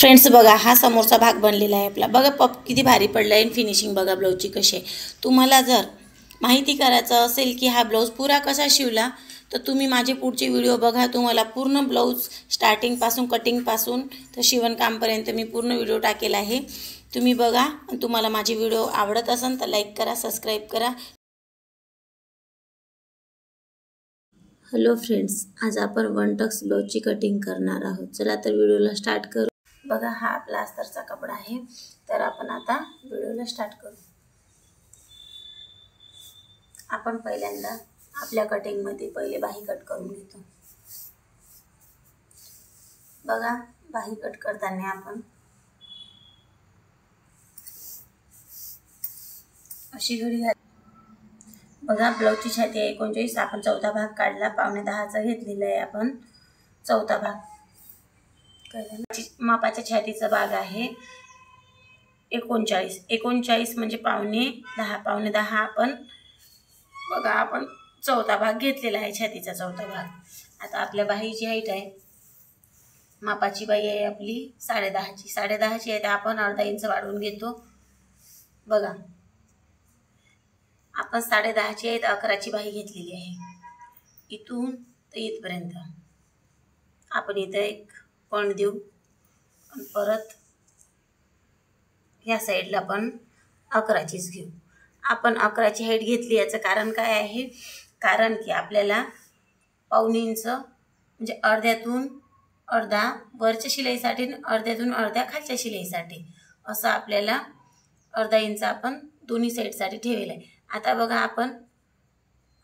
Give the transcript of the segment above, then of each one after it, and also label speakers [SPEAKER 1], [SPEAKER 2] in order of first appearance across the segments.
[SPEAKER 1] Friends बघा हा समोरचा भाग बनलेला आहे आपला। बघा पप किती भारी पडला आहे। फिनिशिंग बघा ब्लाऊजची कशी आहे। तुम्हाला जर माहिती करायचं असेल की हा ब्लाऊज पुरा कसा शिवला तर तुम्ही माझे पुढचे व्हिडिओ बघा। तुम्हाला पूर्ण ब्लाऊज स्टार्टिंग पासून कटिंग पासून तर शिवणकाम पर्यंत मी पूर्ण व्हिडिओ टाकेला आहे। तुम्ही बघा आणि तुम्हाला माझे व्हिडिओ आवडत असेल तर लाईक करा, सबस्क्राइब करा। हेलो फ्रेंड्स, आज आपण वन टक्स ब्लाऊजची कटिंग करणार आहोत। चला तर व्हिडिओला स्टार्ट करू। बघा हा आपला अस्तरचा कपडा आहे। तर आपण आता व्हिडिओला स्टार्ट करू। आपण पहिल्यांदा आपल्या कटिंग मध्ये पहिले बाही कट करून घेतो। बघा बाही कट करताना आपण अशी घडी घाल। बघा ब्लाऊजची छाती आहे 39, आपण चौथा भाग काढला, पावणे 10चा घेतलेला आहे आपण चौथा भाग। मापाच्या छातीचा भाग आहे 39 म्हणजे पावणे 10 आपण बघा आपण चौथा भाग घेतलेला आहे, छातीचा चौथा भाग। आता आपल्या बाहीची हाईट आहे, मापाची बाही आहे आपली 10.5ची आहे, तर आपण अर्धा इंच वाढवून घेतो। बघा आपण 10.5ची आहे, 11ची बाही घेतलेली आहे। इथून तर इथपर्यंत आपण इथे एक पॉइंट देऊ आणि परत या साइडला पण 11चीच घेऊ। आपण 11ची हाईट घेतली, याचं कारण काय आहे? कारण की आपल्याला पाऊण इंच म्हणजे अर्ध्यातून अर्धा वरच्या शिलाईसाठी आणि अर्ध्यातून अर्ध्या खालच्या शिलाईसाठी असं आपल्याला अर्धा इंच आपण दोन्ही साइडसाठी ठेवलेला आहे। आता बघा आपण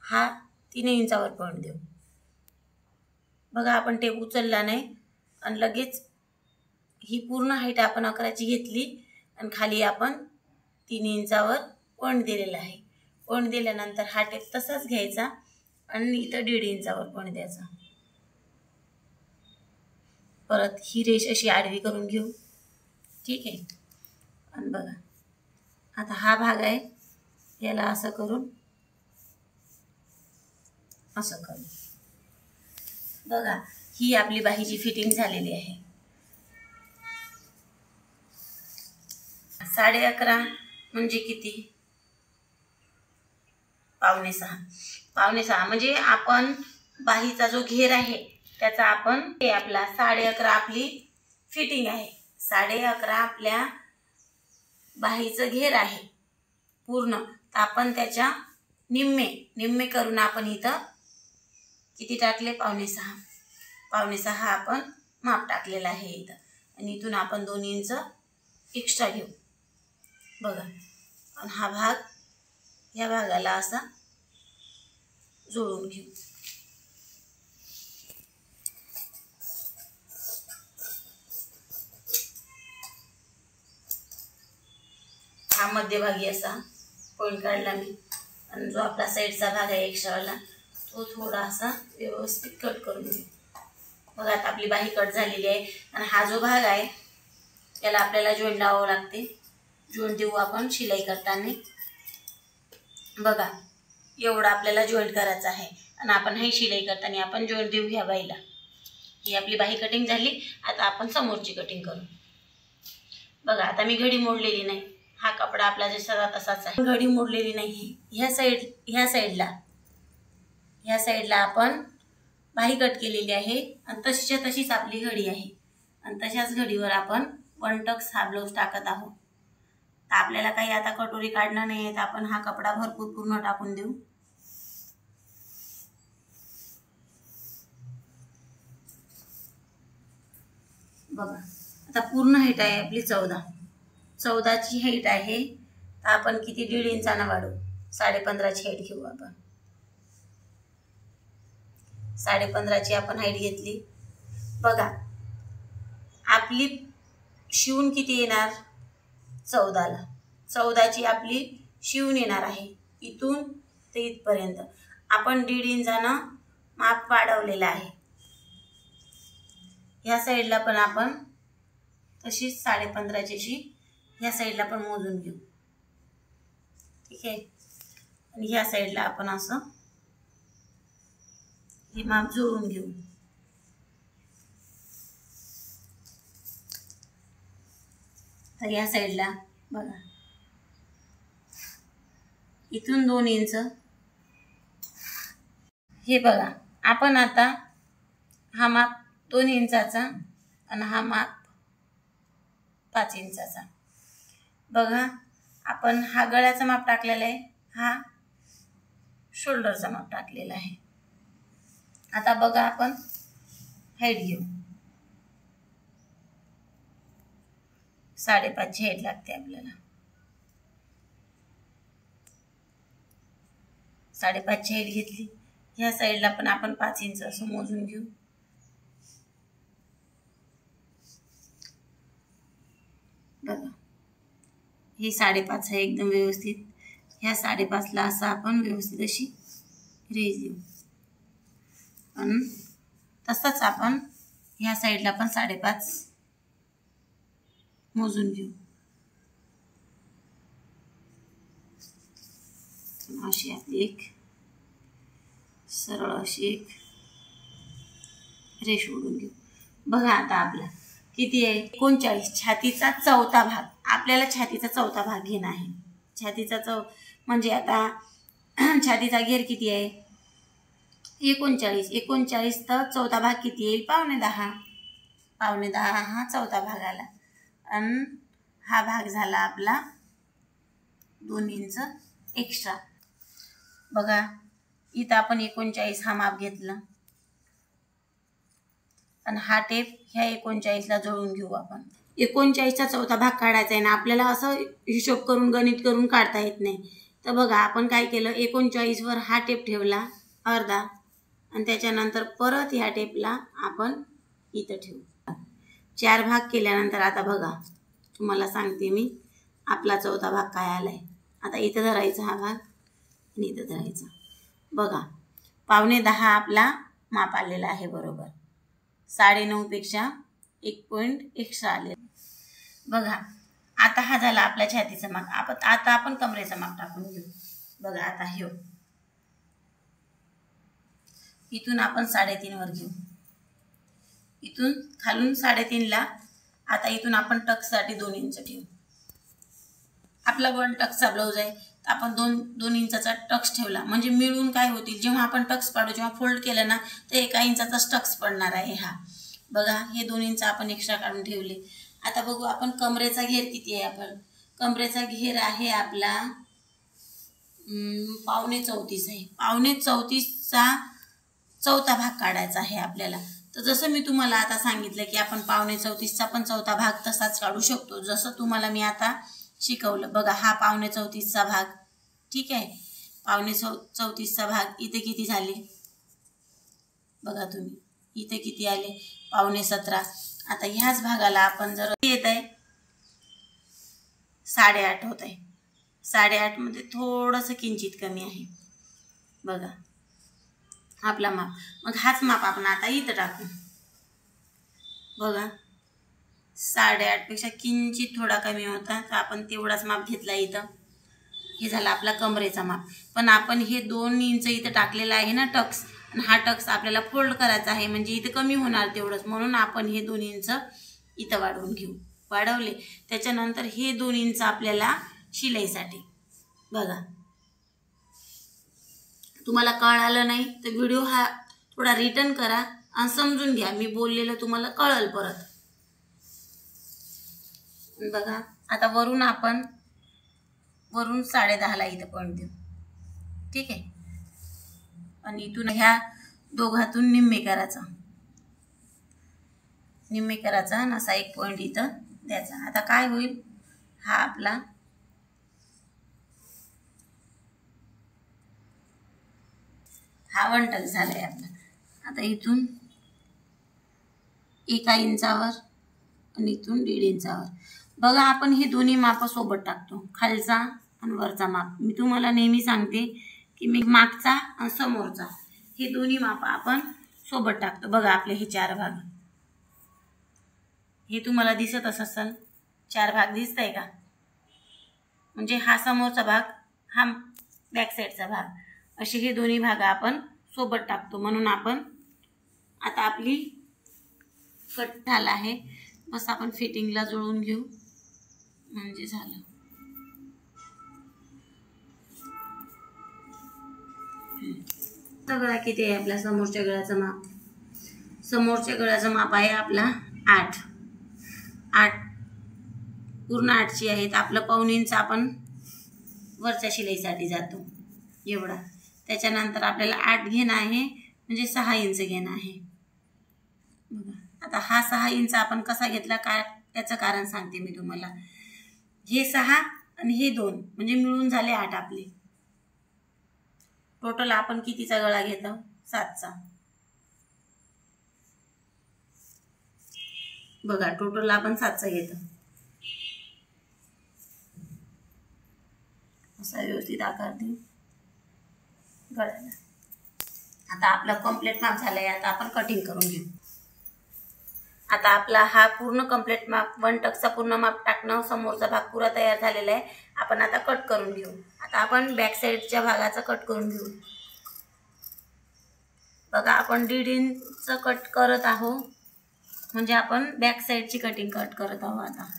[SPEAKER 1] हा 3 इंचावर पॉइंट देऊ। बघा आपण टेप उचलला नाही आणि लगेच ही पूर्ण हाईट आपण 11ची घेतली आणि खाली आपण 3 इंचावर पॉइंट दिलेला आहे। पॉइंट दिल्यानंतर हा टेप तसाच घ्यायचा आणि इथं 1.5 इंचावर पॉइंट द्यायचा। परत ही रेष अशी आडवी करून घेऊ, ठीक आहे। आणि बघा आता हा भाग आहे, याला असं करून असं करू। बघा ही आपली बाहीची फिटिंग झालेली आहे। 11.5 म्हणजे किती? पावणे 6 म्हणजे आपण बाहीचा जो घेर आहे त्याचा आपण हे आपला 11.5 आपली फिटिंग आहे। 11.5 आपल्या बाहीचं घेर आहे पूर्ण, तर आपण त्याच्या निम्मे करून आपण इथं किती टाकले? पावणे 6 आपण माप टाकलेला आहे इथं। आणि इथून आपण 2 इंच एक्स्ट्रा घेऊ। बघा आणि हा भाग या भागाला असा जोडून घेऊ। हा मध्यभागी असा पॉइंट काढला मी आणि जो आपला साइडचा भाग आहे एक्स्ट्रावाला तो थोडासा व्यवस्थित कट करून घेऊ। बघा आता आपली बाही कट झालेली आहे आणि हा जो भाग आहे त्याला आपल्याला जॉईंट लावावं लागते। जॉईंट देऊ आपण शिलाई करताना। बघा एवढा आपल्याला जॉईंट करायचा आहे आणि आपण ही शिलाई करताना आपण जॉईंट देऊ ह्या बाईला। ही आपली बाही कटिंग झाली। आता आपण समोरची कटिंग करू। बघा आता मी घडी मोडलेली नाही, हा कपडा आपला जसा तसाच आहे, घडी मोडलेली नाही। ह्या साइडला आपण बाही कट केलेली आहे आणि तशीच्या तशीच आपली घडी आहे आणि तशाच घडीवर आपण वन टक्स हा ब्लाऊज टाकत आहोत। तर आपल्याला काही आता कटोरी काढणार नाही आहे, तर आपण हा कपडा भरपूर पूर्ण टाकून देऊ। बघा आता पूर्ण हाईट आहे आपली 14ची हाईट आहे, तर आपण किती 1.5 इंचानं वाढवू। 15.5ची हाईट घेऊ आपण। 15.5ची आपण हाईट घेतली। बघा आपली शिवून किती येणार? 14ला 14ची आपली शिवून येणार आहे इथून ते इथपर्यंत। आपण 1.5 इंचानं माप वाढवलेला आहे। ह्या साइडला पण आपण तशीच 15.5ची ह्या साइडला पण मोजून घेऊ, ठीक आहे। आणि ह्या साइडला आपण असं हे माप जुळवून घेऊ। आता या साईडला बघा इथून 2 इंच हे बघा आपण आता हा माप 2 इंचाचा आणि हा माप 5 इंचाचा बघा आपण हा गळ्याचा माप टाकलेला आहे, हा शोल्डरचा माप टाकलेला आहे. आता बघा आपण हाईट घेऊ. 5.5 हाईट लागते आपल्याला. 5.5 हाईट घेतली. ह्या साईडला पण आपण 5 इंच असं मोजून घेऊ. बघा हे 5.5 आहे एकदम व्यवस्थित. ह्या 5.5ला असं आपण व्यवस्थित अशी रेष देऊ आणि तसंच आपण ह्या साईडला पण 5.5 मोजून घेऊ. अशी आपली एक सरळ अशी एक रेष ओढून घेऊ. बघा आता आपला किती आहे 39. छातीचा चौथा भाग आपल्याला छातीचा चौथा भाग घेणं आहे. छातीचा म्हणजे आता छातीचा घेर किती आहे 39. 39 तर चौथा भाग किती येईल 9.5. 9.5 हा चौथा भाग आला आणि हा भाग झाला आपला 2 इंच एक्स्ट्रा. बघा इथं आपण 39 हा माप घेतला आणि हा टेप ह्या 39ला जोडून घेऊ. आपण 39चा चौथा भाग काढायचा आहे ना आपल्याला. असं हिशोब करून गणित करून काढता येत नाही. तर बघा आपण काय केलं 39वर हा टेप ठेवला अर्धा आणि त्याच्यानंतर परत ह्या टेपला आपण इथं ठेवू. 4 भाग केल्यानंतर आता बघा तुम्हाला सांगते मी आपला चौथा भाग काय आलाय. आता इथं धरायचा हा भाग आणि इथं धरायचा. बघा 9.5 आपला माप आलेला आहे बरोबर. 9.5 पेक्षा 1 पॉईंट एक्स्ट्रा आले. बघा आता हा झाला आपल्या छातीचा माप. आता आपण कमरेचा माप टाकून घेऊ. बघा आता ह्यो इथून आपण 3.5 वर घेऊ. इथून खालून 3.5 ला आता इथून आपण टक्ससाठी 2 इंच ठेवू. आपला 1 टक्सचा ब्लाऊज आहे तर आपण 2 इंचाचा टक्स ठेवला म्हणजे मिळून काय होतील जेव्हा आपण टक्स पाडू जेव्हा फोल्ड केलं ना तर 1 इंचाचा टक्स पडणार आहे. हा बघा हे 2 इंच आपण एक्स्ट्रा काढून ठेवले. आता बघू आपण कमरेचा घेर किती आहे. आपण कमरेचा घेर आहे आपला 34.5 आहे. 34.5चा चौथा भाग काढायचा आहे आपल्याला. तर जसं मी तुम्हाला आता सांगितलं की आपण 34.5चा पण चौथा भाग तसाच काढू शकतो जसं तुम्हाला मी आता शिकवलं. बघा हा 34.5चा भाग ठीक आहे. 34.5चा भाग इथे किती झाले बघा तुम्ही इथे किती आले 17.5. आता ह्याच भागाला आपण जर येत आहे 8.5 होत आहे. 8.5 मध्ये थोडंसं किंचित कमी आहे. बघा आपला माप. मग हाच माप आपण आता इथं टाकू. बघा 8.5 पेक्षा किंचित थोडा कमी होता तर आपण तेवढाच माप घेतला इथं. हे झालं आपला कमरेचा माप. पण आपण हे 2 इंच इथं टाकलेला आहे ना टक्स आणि हा टक्स आपल्याला फोल्ड करायचा आहे म्हणजे इथं कमी होणार तेवढंच म्हणून आपण हे 2 इंच इथं वाढवून घेऊ. वाढवले त्याच्यानंतर हे 2 इंच आपल्याला शिलाईसाठी. बघा तुम्हाला कळालं नाही तर व्हिडिओ हा थोडा रिटर्न करा आणि समजून घ्या. मी बोललेलं तुम्हाला कळलं परत. बघा आता वरून आपण 10.5 ला इथं पॉईंट देऊ ठीक आहे. आणि इथून ह्या दोघातून निम्मे करायचा आणि असा 1 पॉईंट इथं द्यायचा. आता काय होईल हा आपला हा 1 टक्स झालाय आपला. आता इथून 1 इंचावर आणि इथून 1.5 इंचावर. बघा आपण हे दोन्ही माप सोबत टाकतो खालचा आणि वरचा माप. मी तुम्हाला नेहमी सांगते की मी मागचा आणि समोरचा हे दोन्ही माप आपण सोबत टाकतो. बघा आपले हे 4 भाग हे तुम्हाला दिसत असेल 4 भाग दिसत आहे का. म्हणजे हा समोरचा भाग हा बॅक साईडचा भाग असे हे दोन्ही भाग आपण सोबत टाकतो. म्हणून आपण आता आपली कट झाला आहे. बस आपण फिटिंगला जुळवून घेऊ. म्हणजे झालं. गळा किती आहे आपल्या समोरच्या गळ्याचं माप? समोरच्या गळ्याचं माप आहे आपला 8. पूर्ण 8ची आहेत. आपलं पाऊण इंच आपण वरच्या शिलाईसाठी जातो एवढा. त्याच्यानंतर आपल्याला 8 घेणं आहे, म्हणजे 6 इंच घेणं आहे. बघा आता हा 6 इंच आपण कसा घेतला, काय त्याचं कारण सांगते मी तुम्हाला. हे 6 आणि हे 2 म्हणजे मिळून झाले 8 आपले. टोटल आपण कितीचा गळा घेतो? 7चा. बघा टोटल आपण 7चा घेतो. असा व्यवस्थित आकार देऊ गळ्याला. आता आपला कंप्लीट माप झालाय. आता आपण कटिंग करून घेऊ. आता आपला हा पूर्ण कंप्लीट माप 1 टक्सचा पूर्ण माप टाकणं, समोरचा भाग पुरा तयार झालेला आहे. आपण आता कट करून घेऊ. आता आपण बॅक साईडच्या भागाचा कट करून घेऊ. बघा आपण 1.5 इंच कट करत आहोत, म्हणजे आपण बॅक साईडची कटिंग कट करत आहोत. आता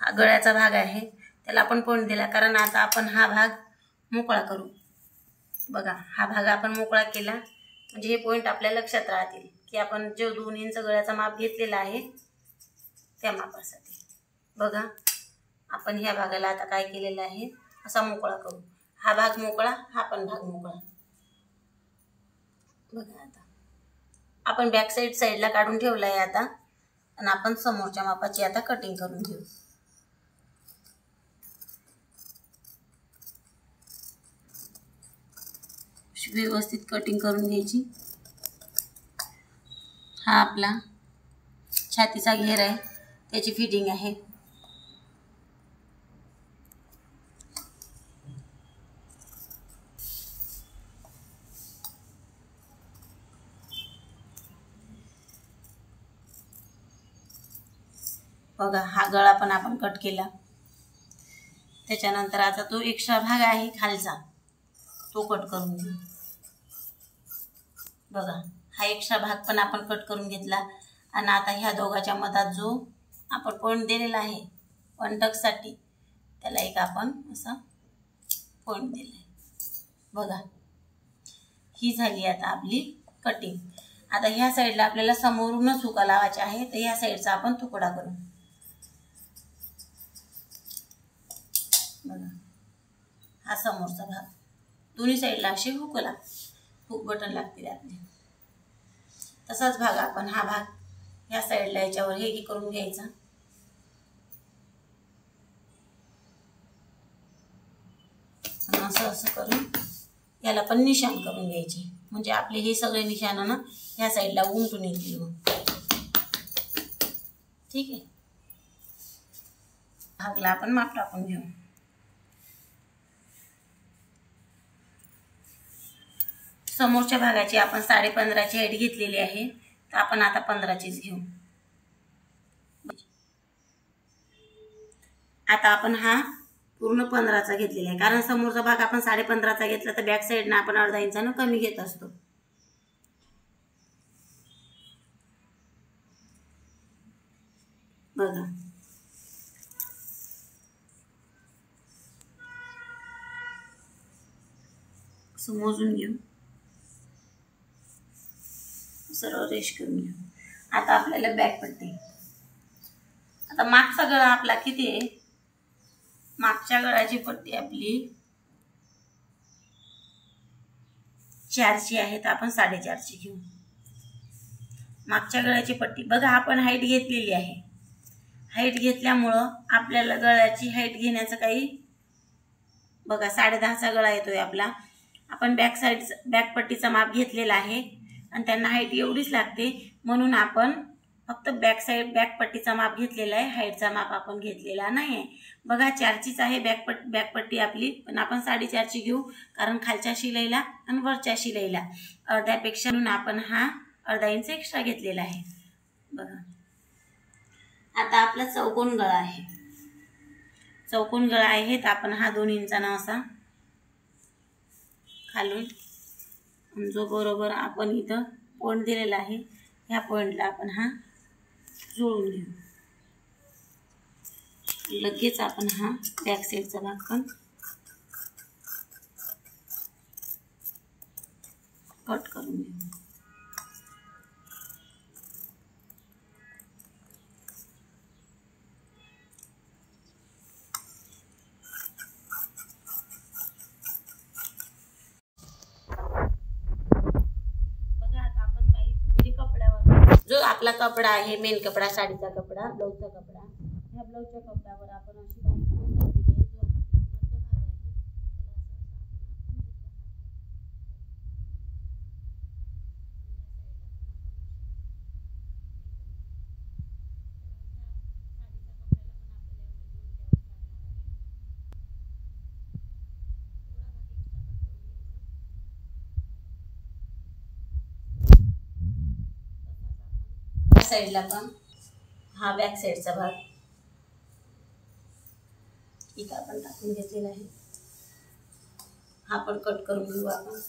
[SPEAKER 1] हा गळ्याचा भाग आहे, त्याला आपण पॉईंट दिला, कारण आता आपण हा भाग मोकळा करू. बघा हा भाग आपण मोकळा केला म्हणजे हे पॉईंट आपल्या लक्षात राहतील की आपण जो 2 इंच गळ्याचा माप घेतलेला आहे त्या मापासाठी. बघा आपण ह्या भागाला आता काय केलेलं आहे, असा मोकळा करू. हा भाग मोकळा, हा पण भाग मोकळा. बघा आता आपण बॅक साईडला काढून ठेवला आहे. आता आणि आपण समोरच्या मापाची आता कटिंग करून घेऊ. व्यवस्थित कटिंग करून घ्यायची. हा आपला छातीचा घेर आहे, त्याची फिटिंग आहे. बघा हा गळा पण आपण कट केला. त्याच्यानंतर आता तो एक्स्ट्रा भाग आहे खालचा, तो कट करून घेऊ. बघा हा एक्स्ट्रा भाग पण आपण कट करून घेतला. आणि आता ह्या दोघांच्या मधात जो आपण पॉईंट दिलेला आहे 1 टक्ससाठी, त्याला एक आपण असा पॉईंट दिला आहे. बघा ही झाली आता आपली कटिंग. आता ह्या साईडला आपल्याला समोरूनच हुका लावायचा आहे, तर ह्या साईडचा आपण तुकडा करू. बघा हा समोरचा भाग, दोन्ही साईडला असे हुक बटन लागतील आपले. तसाच भाग आपण हा भाग ह्या साईडला याच्यावर हे करून घ्यायचा. असं करून याला पण निशाण करून घ्यायचे, म्हणजे आपले हे सगळे निशाण ना ह्या साईडला उमटून येतील. ठीक आहे. भागला आपण माप टाकून घेऊ. समोरच्या भागाची आपण 15.5ची हाईट घेतलेली आहे, तर आपण आता 15चीच घेऊ. आता आपण हा पूर्ण 15चा घेतलेला आहे, कारण समोरचा भाग आपण 15.5चा घेतला तर बॅक साईडनं आपण अर्धा इंचानं कमी घेत असतो. बघा असं मोजून घेऊ, सरळ रेष करून घेऊ. आता आपल्याला बॅक पट्टी. आता मागचा गळा आपला किती आहे? मागच्या गळ्याची पट्टी आपली 4ची आहे, तर आपण 4.5ची घेऊ. मागच्या गळ्याची पट्टी बघा आपण हाईट घेतलेली आहे. हाईट घेतल्यामुळं आपल्याला गळ्याची हाईट घेण्याचं काही, बघा 10.5चा गळा येतोय आपला. आपण बॅक पट्टीचा माप घेतलेला आहे आणि त्यांना हाईट एवढीच लागते, म्हणून आपण फक्त बॅक पट्टीचा माप घेतलेला आहे, हाईटचा माप आपण घेतलेला नाही आहे. बघा 4चीच आहे बॅक पट्टी आपली, पण आपण 4.5ची घेऊ, कारण खालच्या शिलाईला आणि वरच्या शिलाईला अर्ध्यापेक्षा आपण हा अर्धा इंच एक्स्ट्रा घेतलेला आहे. बघा आता आपला चौकोन गळा आहे. चौकोन गळा आहे तर आपण हा 2 इंचानं असा खालून जो बरोबर आपण इथं पॉइंट दिलेला आहे ह्या पॉइंटला आपण हा जुळवून घेऊ. लगेच आपण हा बॅक साईडचा भाग पण कट करून घेऊ. जो आपला कपडा आहे मेन कपडा साडीचा कपडा ब्लाऊजचा कपडा ह्या ब्लाऊजच्या कपड्यावर आपण अशी बाई साईडला पण हा बॅक साईडचा भाग इथं आपण टाकून घेतलेला आहे हा पण कट करून घेऊ. आपण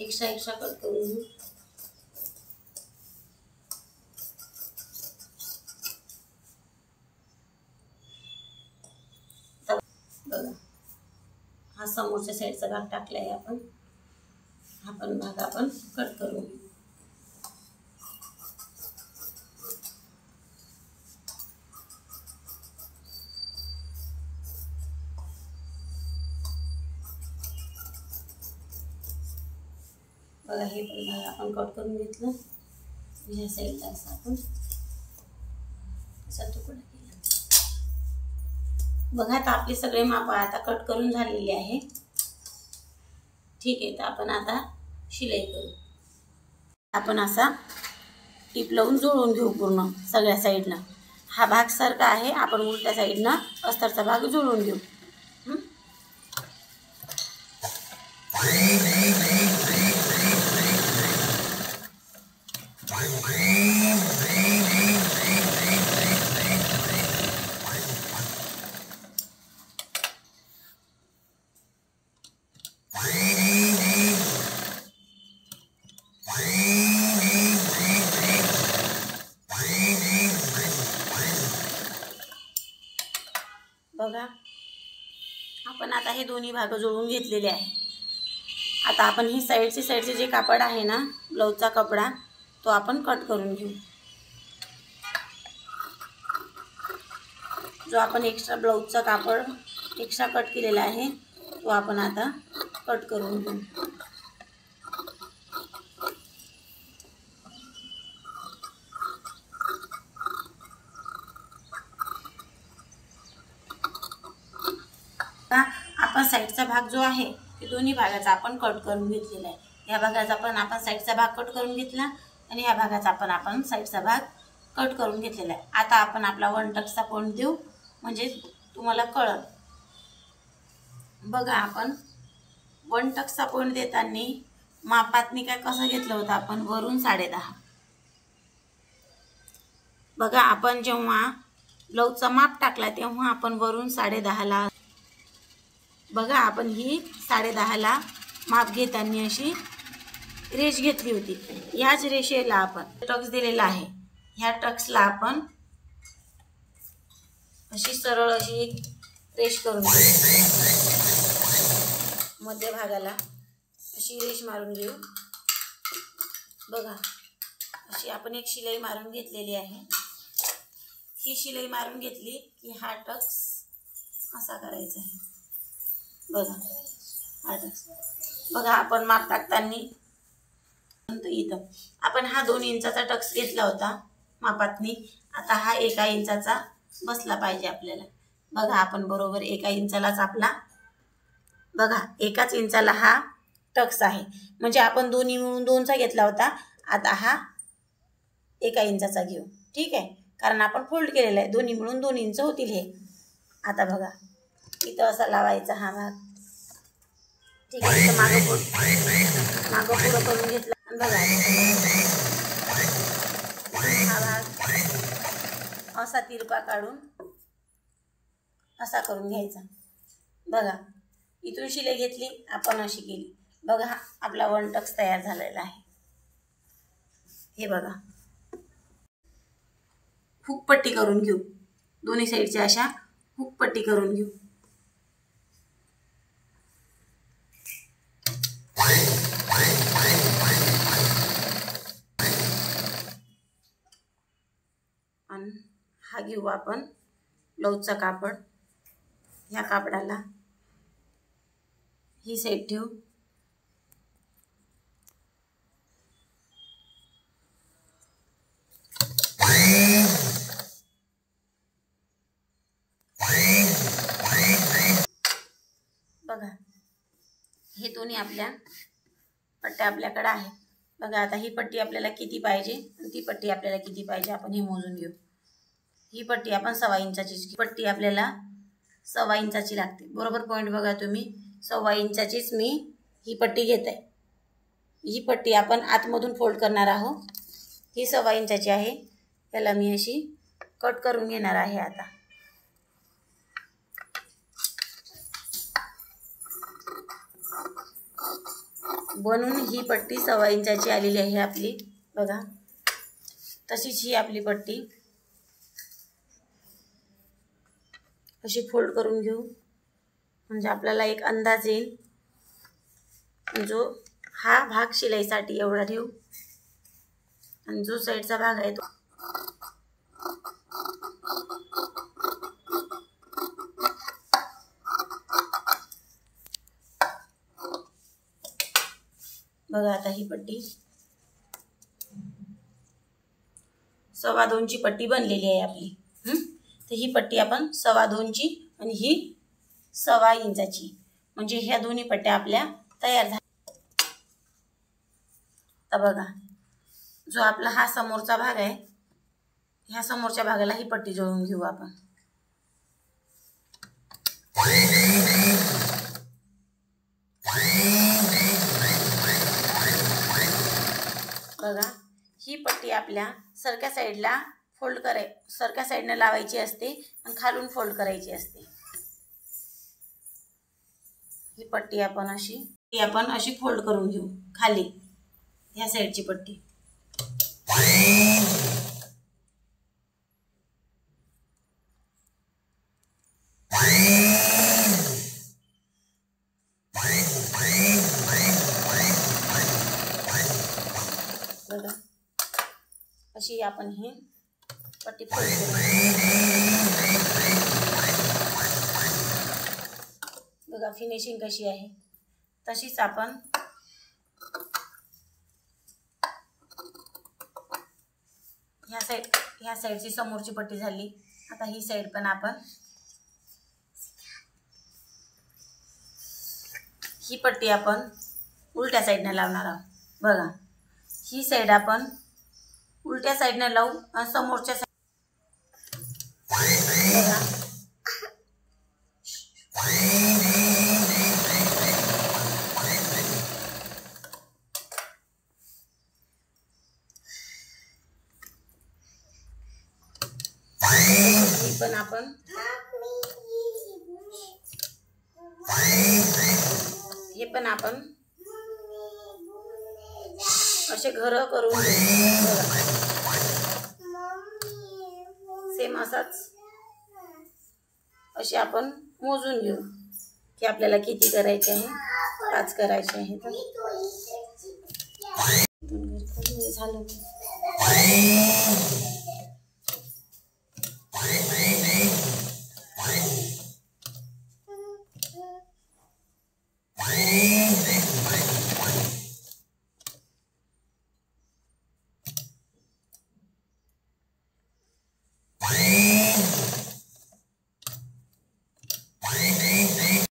[SPEAKER 1] एक्स्ट्रा कट करून घेऊ. बघा हा समोरच्या साईडचा भाग टाकलाय आपण हा पण भाग आपण कट करून घेऊ. बघा हे पण भाग आपण कट करून घेतलं. ह्या साईडला असं आपण असा तुकडा केला. बघा आता आपले सगळे माप आता कट करून झालेले आहे. ठीक आहे तर आपण आता शिलाई करू. आपण असा टीप लावून जुळवून घेऊ पूर्ण सगळ्या साईडला. हा भाग सारखा आहे आपण उलट्या साईडनं अस्तरचा भाग जुळवून घेऊ. बघा आपण आता हे दोन्ही भाग जुळवून घेतलेले आहे. आता आपण हे साईडचे जे कापड आहे ना ब्लाऊजचा कपडा तो आपण कट करून घेऊ. जो आपण एक्स्ट्रा ब्लाऊजचा कापड एक्स्ट्रा कट केलेला आहे तो आपण आता कट करून घेऊ. आपण साईडचा भाग जो आहे ते दोन्ही भागाचा आपण कट करून घेतलेला आहे. या भागाचा पण आपण साईडचा भाग कट करून घेतला आणि या भागाचा पण आपण साईडचा भाग कट करून घेतलेला आहे. आता आपण आपला 1 टक्सचा पॉइंट देऊ म्हणजे तुम्हाला कळल. बघा आपण 1 टक्सचा पॉइंट देताना मापातनी काय कसं घेतलं होतं आपण वरून 10.5. बघा आपण जेव्हा ब्लाऊजचा माप टाकला तेव्हा आपण वरून 10.5ला बघा आपण ही 10.5ला माप घेताना अशी रेष घेतली होती. ह्याच रेषेला आपण टक्स दिलेला आहे. ह्या टक्सला आपण अशी सरळ अशी एक रेष करून घेऊ. मध्यभागाला अशी रेष मारून घेऊ. बघा अशी आपण एक शिलाई मारून घेतलेली आहे. ही शिलाई मारून घेतली की हा टक्स असा करायचा आहे. बघा हा टक्स बघा आपण माप टाकताना इथं आपण हा 2 इंचाचा टक्स घेतला होता मापातनी. आता हा 1 इंचाचा बसला पाहिजे आपल्याला. बघा आपण बरोबर 1 इंचालाच आपला बघा 1 इंचाला हा टक्स आहे. म्हणजे आपण दोन्ही मिळून 2चा घेतला होता. आता हा 1 इंचाचा घेऊ. ठीक आहे कारण आपण फोल्ड केलेला आहे. दोन्ही मिळून 2 इंच होतील हे. आता बघा इथं असा लावायचा हा भाग. ठीक आहे इथं मागं पुढं करून घेतला आणि बघा हा भाग असा तिरपा काढून असा करून घ्यायचा। बघा इथून शिलाई घेतली आपण अशी केली। बघा आपला वन टक्स तयार झालेला आहे। हे बघा हुक पट्टी करून घेऊ, दोन्ही साईडच्या अशा हुक पट्टी करून घेऊ। आणि हा घेऊ आपण ब्लाऊजचा कापड। ह्या कापडाला ही साईड ठेवू, बघा हे दोन्ही आपल्या पट्ट्या आपल्याकडे आहे। बघा आता ही पट्टी आपल्याला किती पाहिजे आणि ती पट्टी आपल्याला किती पाहिजे आपण हे मोजून घेऊ। ही पट्टी आपण 1.25 इंचाची, पट्टी आपल्याला 1.25 इंचाची लागते। बरोबर पॉईंट बघा तुम्ही, 1.25 इंचाचीच मी ही पट्टी घेत आहे। ही पट्टी आपण आतमधून फोल्ड करणार आहोत। ही 1.25 इंचाची आहे, त्याला मी अशी कट करून घेणार आहे। आता बनवून ही पट्टी 1.25 इंचाची आलेली आहे आपली। बघा तशीच ही आपली पट्टी अशी फोल्ड करून घेऊ, म्हणजे आपल्याला एक अंदाज येईल। जो हा भाग शिलाईसाठी एवढा ठेवू आणि जो साईडचा भाग आहे तो बघा आता ही पट्टी 2.25 ची पट्टी बनलेली आहे आपली। तर ही पट्टी आपण 2.25 ची आणि ही 1.25 इंचाची, म्हणजे ह्या दोन्ही पट्ट्या आपल्या तयार झाल्या। तर बघा जो आपला हा समोरचा भाग आहे, ह्या समोरच्या भागाला ही पट्टी जोडून घेऊ आपण। बघा ही पट्टी आपल्या सरक्या साईडला फोल्ड सरक्या साईडने लावायची असते आणि खालून फोल्ड करायची असते। ही पट्टी आपण अशी फोल्ड करून घेऊ खाली, ह्या साईडची पट्टी। बघा अशी आपण ही पट्टी फोल्ड करू। बघा फिनिशिंग कशी आहे, तशीच आपण ह्या साईडची समोरची पट्टी झाली। आता ही साईड पण आपण ही पट्टी आपण उलट्या साईडने लावणार आहोत। बघा ही साईड आपण उलट्या साईडने लावू आणि समोरच्या साईड बघा ही पण आपण असे घर करून सेम असाच असे आपण मोजून घेऊ की आपल्याला किती करायचे आहे। 5 करायचे आहे तर झालं।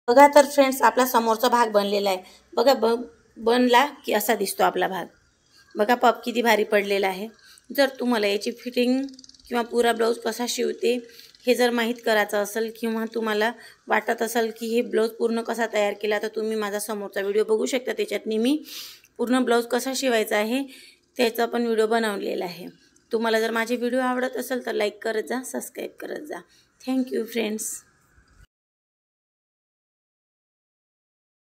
[SPEAKER 1] बघा तर फ्रेंड्स आपला समोरचा भाग बनलेला आहे। बघा बनला की असा दिसतो आपला भाग। बघा पप किती भारी पडलेला आहे। जर तुम्हाला याची फिटिंग किंवा पुरा ब्लाऊज कसा शिवते हे जर माहीत करायचं असेल किंवा तुम्हाला वाटत असेल की हे ब्लाऊज पूर्ण कसा तयार केला, तर तुम्ही माझा समोरचा व्हिडिओ बघू शकता। त्याच्यात मी पूर्ण ब्लाऊज कसा शिवायचा आहे त्याचा पण व्हिडिओ बनवलेला आहे। तुम्हाला जर माझे व्हिडिओ आवडत असेल तर लाईक करत जा, सबस्क्राईब करत जा। Thank you friends.